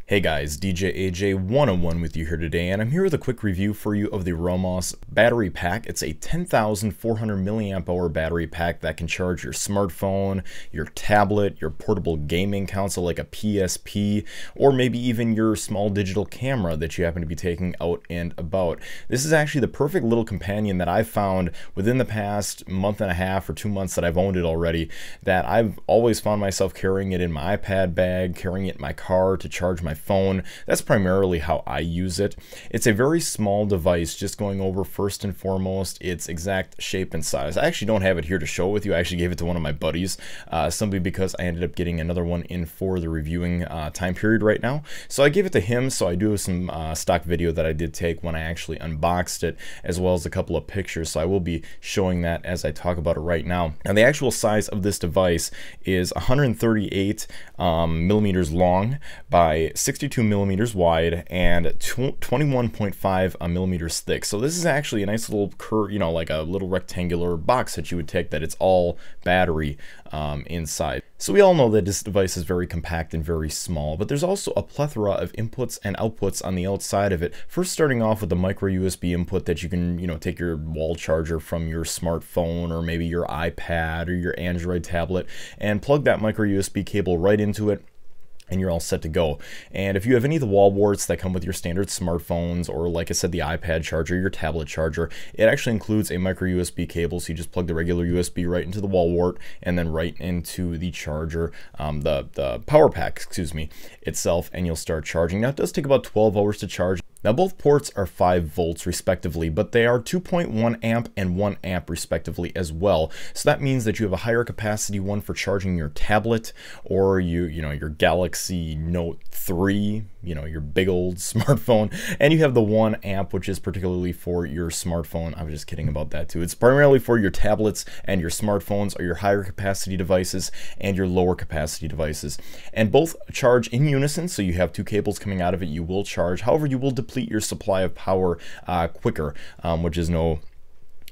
Hey guys, DJ AJ101 with you here today, and I'm here with a quick review for you of the Romoss battery pack. It's a 10,400 milliamp hour battery pack that can charge your smartphone, your tablet, your portable gaming console like a PSP, or maybe even your small digital camera that you happen to be taking out and about. This is actually the perfect little companion that I've found within the past month and a half or 2 months that I've owned it already, that I've always found myself carrying it in my iPad bag, carrying it in my car to charge my phone. That's primarily how I use it. It's a very small device, just going over first and foremost its exact shape and size. I actually don't have it here to show with you. I actually gave it to one of my buddies, simply because I ended up getting another one in for the reviewing time period right now. So I gave it to him, so I do have some stock video that I did take when I actually unboxed it, as well as a couple of pictures, so I will be showing that as I talk about it right now. Now the actual size of this device is 138 millimeters long by 62 millimeters wide and 21.5 millimeters thick. So this is actually a nice little curve, you know, like a little rectangular box that you would take, that it's all battery inside. So we all know that this device is very compact and very small, but there's also a plethora of inputs and outputs on the outside of it. First, starting off with the micro USB input that you can, you know, take your wall charger from your smartphone or maybe your iPad or your Android tablet and plug that micro USB cable right into it, and you're all set to go. And if you have any of the wall warts that come with your standard smartphones, or like I said, the iPad charger, your tablet charger, it actually includes a micro USB cable, so you just plug the regular USB right into the wall wart and then right into the charger, the power pack, excuse me, itself, and you'll start charging. Now it does take about 12 hours to charge. Now both ports are 5 volts respectively, but they are 2.1 amp and 1 amp respectively as well. So that means that you have a higher capacity one for charging your tablet, or you know, your Galaxy Note 3, you know, your big old smartphone, and you have the 1 amp, which is particularly for your smartphone. I was just kidding about that too. It's primarily for your tablets and your smartphones, or your higher capacity devices and your lower capacity devices. And both charge in unison, so you have 2 cables coming out of it. You will charge. However, you will deplete your supply of power quicker, which is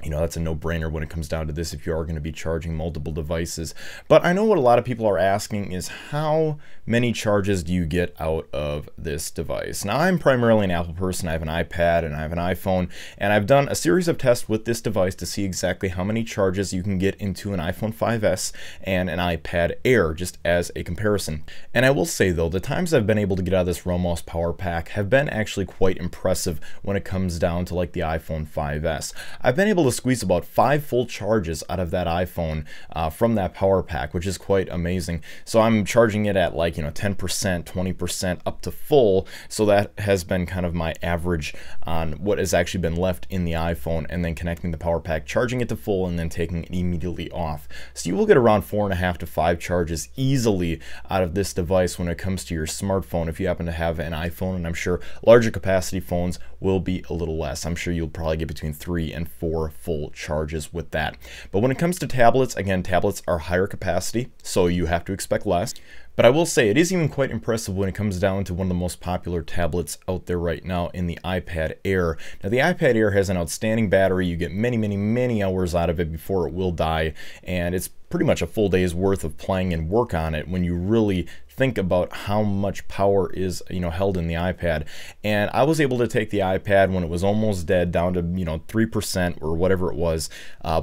that's a no-brainer when it comes down to this if you are going to be charging multiple devices. But I know what a lot of people are asking is, how many charges do you get out of this device? Now, I'm primarily an Apple person. I have an iPad and I have an iPhone, and I've done a series of tests with this device to see exactly how many charges you can get into an iPhone 5S and an iPad Air, just as a comparison. And I will say though, the times I've been able to get out of this Romoss power pack have been actually quite impressive when it comes down to like the iPhone 5S. I've been able to squeeze about 5 full charges out of that iPhone from that power pack, which is quite amazing. So I'm charging it at like, 10%, 20% up to full. So that has been kind of my average on what has actually been left in the iPhone, and then connecting the power pack, charging it to full, and then taking it immediately off. So you will get around 4.5 to 5 charges easily out of this device when it comes to your smartphone, if you happen to have an iPhone, and I'm sure larger capacity phones will be a little less. I'm sure you'll probably get between 3 and 4 full charges with that. But when it comes to tablets, again, tablets are higher capacity, so you have to expect less. But I will say it is even quite impressive when it comes down to one of the most popular tablets out there right now, in the iPad Air. Now the iPad Air has an outstanding battery. You get many hours out of it before it will die, and it's pretty much a full day's worth of playing and work on it when you really think about how much power is held in the iPad. And I was able to take the iPad when it was almost dead down to 3% or whatever it was,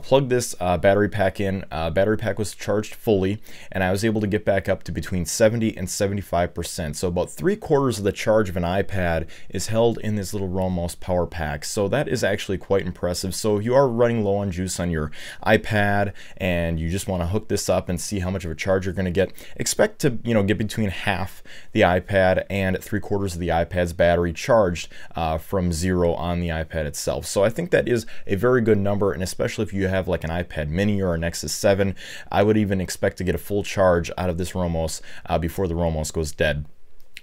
plug this battery pack in. Battery pack was charged fully, and I was able to get back up to between 70 and 75%. So about 3/4 of the charge of an iPad is held in this little Romoss power pack. So that is actually quite impressive. So if you are running low on juice on your iPad and you just want to hook this up and see how much of a charge you're going to get, expect to get between half the iPad and 3/4 of the iPad's battery charged from 0 on the iPad itself. So I think that is a very good number, and especially if you have like an iPad mini or a Nexus 7, I would even expect to get a full charge out of this Romoss before the Romoss goes dead.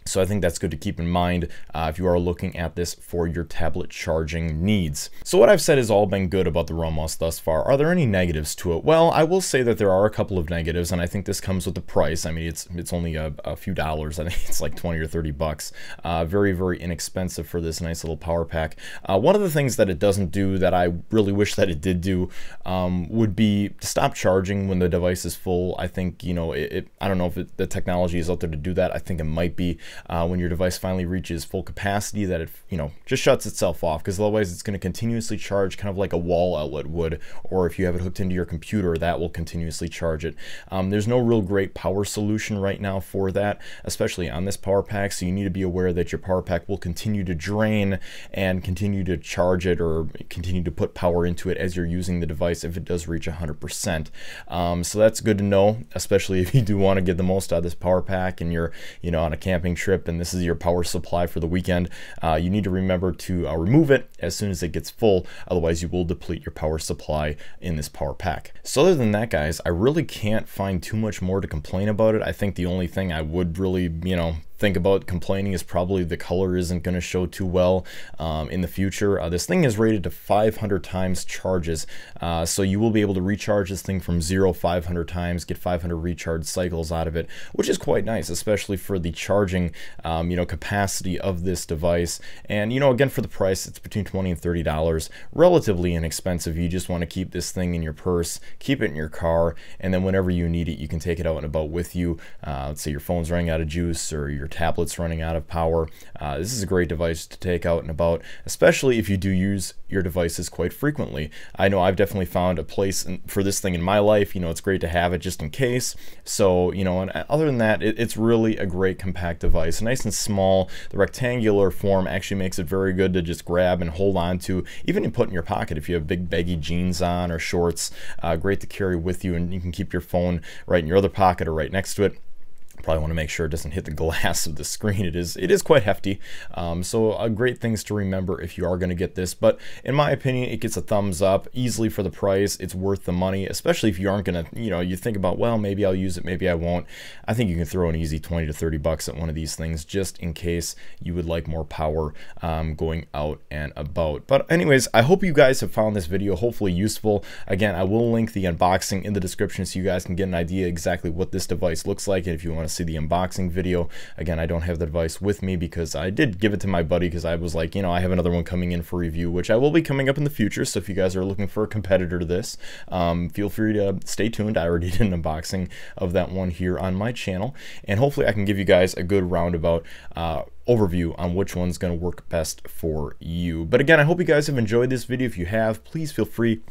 So I think that's good to keep in mind if you are looking at this for your tablet charging needs. So what I've said has all been good about the Romoss thus far. Are there any negatives to it? Well, I will say that there are a couple of negatives, and I think this comes with the price. I mean, it's only a few dollars. I think it's like 20 or 30 bucks. Very inexpensive for this nice little power pack. One of the things that it doesn't do that I really wish that it did do would be to stop charging when the device is full. I think, I don't know if the technology is out there to do that. I think it might be. when your device finally reaches full capacity, that it, just shuts itself off, because otherwise it's going to continuously charge, kind of like a wall outlet would, or if you have it hooked into your computer, that will continuously charge it. There's no real great power solution right now for that, especially on this power pack, so you need to be aware that your power pack will continue to drain and continue to charge it or continue to put power into it as you're using the device if it does reach 100%. So that's good to know, especially if you do want to get the most out of this power pack and you're on a camping trip and this is your power supply for the weekend. You need to remember to remove it as soon as it gets full, otherwise you will deplete your power supply in this power pack. So other than that, guys, I really can't find too much more to complain about it. I think the only thing I would really think about complaining is probably the color isn't going to show too well in the future. This thing is rated to 500 times charges, so you will be able to recharge this thing from 0 500 times, get 500 recharge cycles out of it, which is quite nice, especially for the charging capacity of this device. And again, for the price, it's between $20 and $30, relatively inexpensive. You just want to keep this thing in your purse, keep it in your car, and then whenever you need it, you can take it out and about with you. Let's say your phone's running out of juice or your tablet's running out of power. This is a great device to take out and about, especially if you do use your devices quite frequently. I know I've definitely found a place for this thing in my life. It's great to have it just in case. So, and other than that, it's really a great compact device, nice and small. The rectangular form actually makes it very good to just grab and hold on to, even and put in your pocket if you have big baggy jeans on or shorts. Great to carry with you, and you can keep your phone right in your other pocket or right next to it. Probably want to make sure it doesn't hit the glass of the screen. It is quite hefty, so great things to remember if you are going to get this. But in my opinion, it gets a thumbs up easily for the price. It's worth the money, especially if you aren't going to, you think about, well, maybe I'll use it, maybe I won't. I think you can throw an easy 20 to 30 bucks at one of these things just in case you would like more power going out and about. But anyways, I hope you guys have found this video hopefully useful. Again, I will link the unboxing in the description so you guys can get an idea exactly what this device looks like, and if you want to see the unboxing video. Again, I don't have the device with me because I did give it to my buddy because I was like, I have another one coming in for review, which I will be coming up in the future. So if you guys are looking for a competitor to this, feel free to stay tuned. I already did an unboxing of that one here on my channel, and hopefully I can give you guys a good roundabout overview on which one's going to work best for you. But again, I hope you guys have enjoyed this video. If you have, please feel free,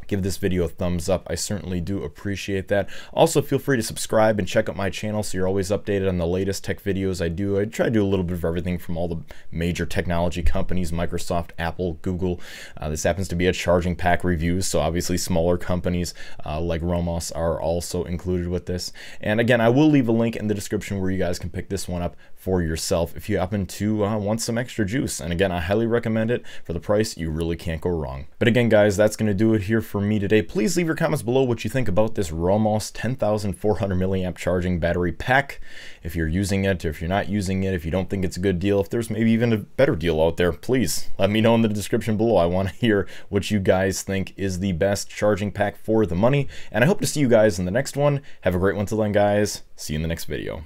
give this video a thumbs up. I certainly do appreciate that. Also, feel free to subscribe and check out my channel so you're always updated on the latest tech videos I do. I try to do a little bit of everything from all the major technology companies, Microsoft, Apple, Google. This happens to be a charging pack review, so obviously smaller companies like Romoss are also included with this. And again, I will leave a link in the description where you guys can pick this one up for yourself if you happen to want some extra juice. And again, I highly recommend it. For the price, you really can't go wrong. But again, guys, that's going to do it here for me today. Please leave your comments below what you think about this Romoss 10,400 milliamp charging battery pack. If you're using it, or if you're not using it, if you don't think it's a good deal, if there's maybe even a better deal out there, please let me know in the description below. I want to hear what you guys think is the best charging pack for the money. And I hope to see you guys in the next one. Have a great one till then, guys. See you in the next video.